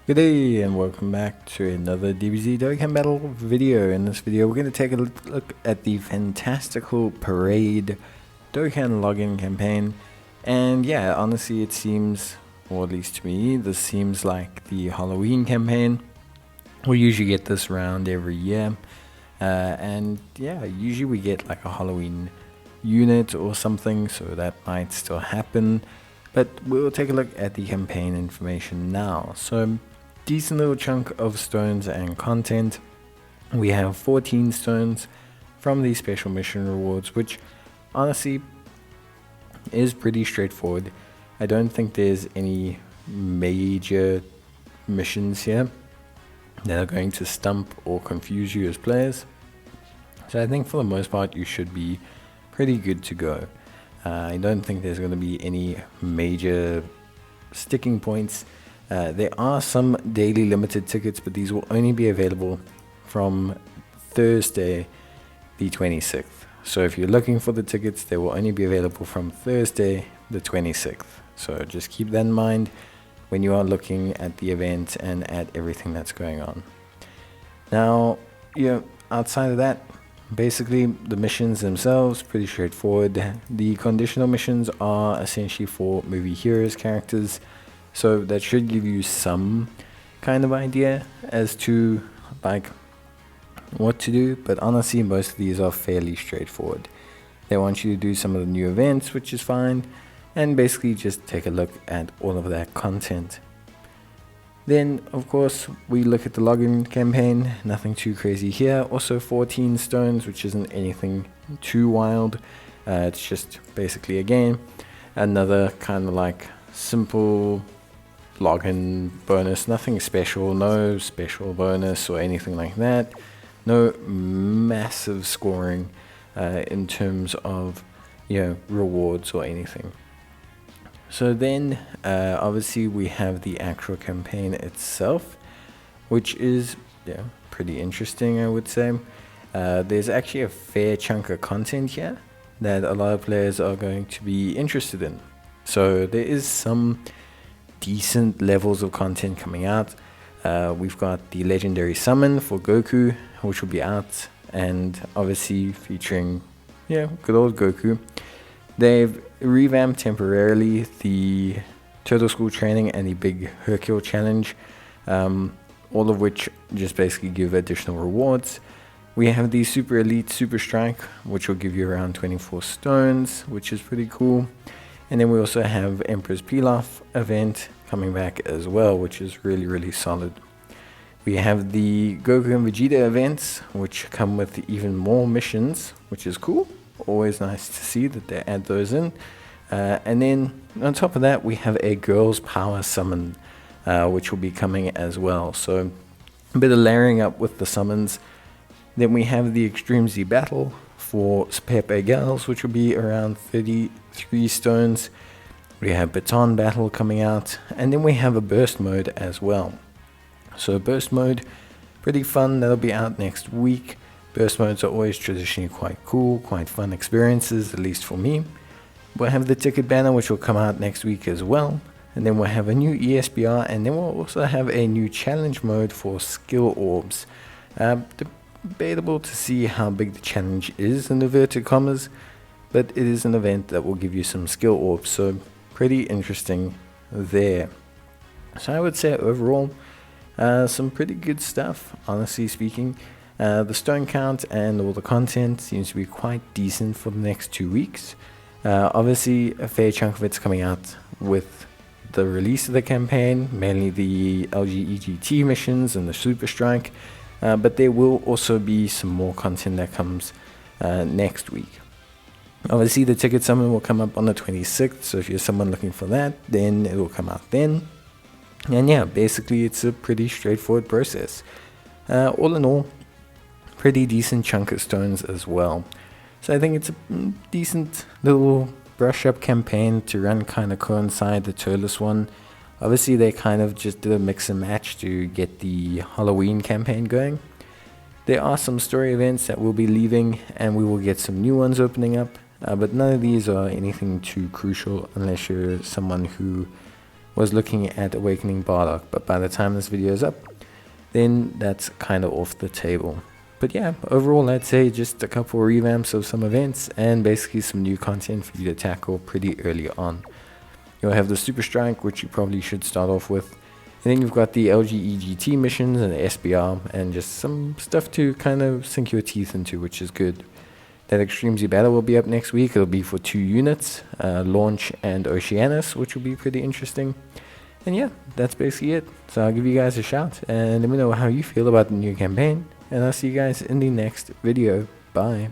Good day and welcome back to another DBZ Dokkan battle video. In this video we're going to take a look at the Fantastical Parade Dokkan login campaign. And yeah, honestly it seems, or at least to me, this seems like the Halloween campaign. We usually get this round every year. And yeah, usually we get like a Halloween unit or something, so that might still happen. But we'll take a look at the campaign information now. So decent little chunk of stones and content. We have 14 stones from the special mission rewards, which honestly is pretty straightforward. I don't think there's any major missions here that are going to stump or confuse you as players. So I think for the most part you should be pretty good to go. I don't think there's going to be any major sticking points. There are some daily limited tickets, but these will only be available from Thursday the 26th. So if you're looking for the tickets, they will only be available from Thursday the 26th. So just keep that in mind when you are looking at the event and at everything that's going on. Now, outside of that, basically the missions themselves pretty straightforward. The conditional missions are essentially for movie heroes characters, so that should give you some kind of idea as to like what to do. But honestly most of these are fairly straightforward. They want you to do some of the new events, which is fine, and basically just take a look at all of that content. Then of course we look at the login campaign. Nothing too crazy here. Also 14 stones, which isn't anything too wild. It's just basically a game. Another kind of like simple login bonus. Nothing special. No special bonus or anything like that. No massive scoring in terms of rewards or anything. So then obviously we have the actual campaign itself, which is pretty interesting, I would say. There's actually a fair chunk of content here that a lot of players are going to be interested in. So there is some decent levels of content coming out. We've got the legendary summon for Goku, which will be out, and obviously featuring good old Goku. They've revamped temporarily the Turtle School training and the big Hercule challenge, all of which just basically give additional rewards. We have the Super Elite Super Strike, which will give you around 24 stones, which is pretty cool. And then we also have Emperor's Pilaf event coming back as well, which is really solid. We have the Goku and Vegeta events, which come with even more missions, which is cool. Always nice to see that they add those in. And then on top of that we have a Girls Power summon, which will be coming as well. So a bit of layering up with the summons. Then we have the Extreme Z Battle for Pepe Gals, which will be around 33 stones. We have Baton Battle coming out, and then we have a Burst Mode as well. So Burst Mode, pretty fun. That'll be out next week. Burst modes are always traditionally quite cool, quite fun experiences, at least for me. We'll have the ticket banner, which will come out next week as well. And then we'll have a new ESBR, and then we'll also have a new challenge mode for skill orbs. Debatable to see how big the challenge is in inverted commas, but it is an event that will give you some skill orbs, so pretty interesting there. So I would say overall, some pretty good stuff, honestly speaking. The stone count and all the content seems to be quite decent for the next 2 weeks. Obviously a fair chunk of it's coming out with the release of the campaign, mainly the LGEGT missions and the Super Strike, but there will also be some more content that comes next week. Obviously the ticket summon will come up on the 26th, so if you're someone looking for that, then it will come out then. And yeah, basically it's a pretty straightforward process. All in all, pretty decent chunk of stones as well. So I think it's a decent little brush up campaign to run, kind of coincide the Turles one. Obviously they kind of just did a mix and match to get the Halloween campaign going. There are some story events that will be leaving, and we will get some new ones opening up, but none of these are anything too crucial unless you're someone who was looking at Awakening Bardock, but by the time this video is up, then that's kind of off the table. But yeah, overall I'd say just a couple revamps of some events and basically some new content for you to tackle pretty early on. You'll have the Super Strike, which you probably should start off with. And then you've got the LGEGT missions and the SBR and just some stuff to kind of sink your teeth into, which is good. That Extreme Z battle will be up next week. It'll be for 2 units, Launch and Oceanus, which will be pretty interesting. And yeah, that's basically it. So I'll give you guys a shout and let me know how you feel about the new campaign. And I'll see you guys in the next video. Bye.